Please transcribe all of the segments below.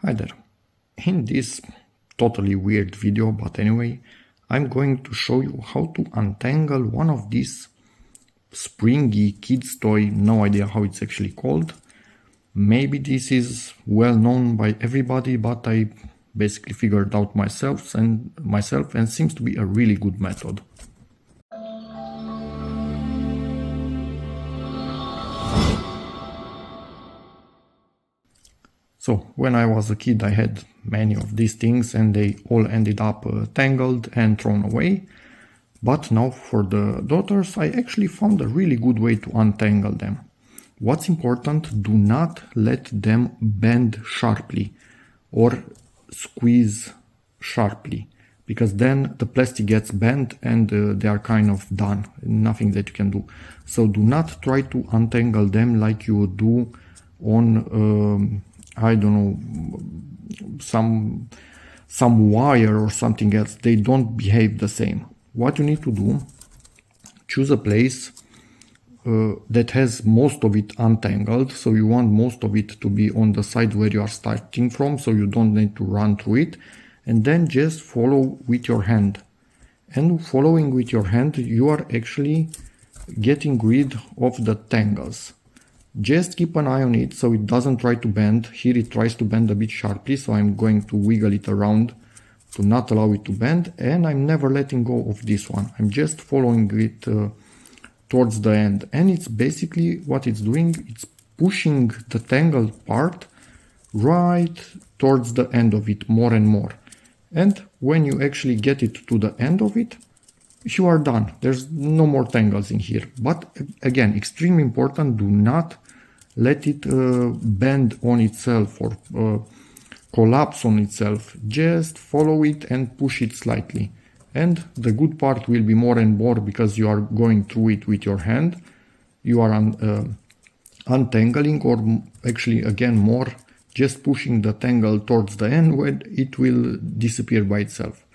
Hi there. In this totally weird video, but anyway, I'm going to show you how to untangle one of these springy kids toy, no idea how it's actually called. Maybe this is well known by everybody, but I basically figured out myself and seems to be a really good method. So when I was a kid, I had many of these things and they all ended up tangled and thrown away. But now for the daughters, I actually found a really good way to untangle them. What's important, do not let them bend sharply or squeeze sharply, because then the plastic gets bent and they are kind of done, nothing that you can do. So do not try to untangle them like you would do on I don't know, some wire or something else. They don't behave the same. What you need to do, choose a place that has most of it untangled. So you want most of it to be on the side where you are starting from, so you don't need to run through it. And then just follow with your hand. And following with your hand, you are actually getting rid of the tangles. Just keep an eye on it so it doesn't try to bend. Here it tries to bend a bit sharply, so I'm going to wiggle it around to not allow it to bend, and I'm never letting go of this one. I'm just following it towards the end, and it's basically what it's doing, it's pushing the tangled part right towards the end of it more and more. And when you actually get it to the end of it, you are done. There's no more tangles in here. But again, extremely important, do not let it bend on itself or collapse on itself. Just follow it and push it slightly. And the good part will be more and more because you are going through it with your hand. You are untangling, or actually again more just pushing the tangle towards the end where it will disappear by itself.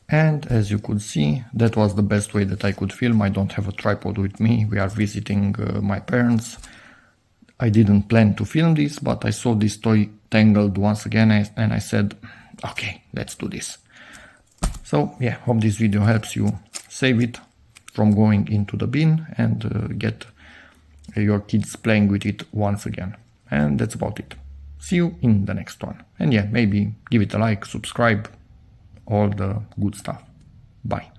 And as you could see, that was the best way that I could film. I don't have a tripod with me. We are visiting my parents. I didn't plan to film this, but I saw this toy tangled once again and I said, okay, let's do this. So yeah, hope this video helps you save it from going into the bin and get your kids playing with it once again. And that's about it. See you in the next one. And yeah, maybe give it a like, subscribe, all the good stuff. Bye.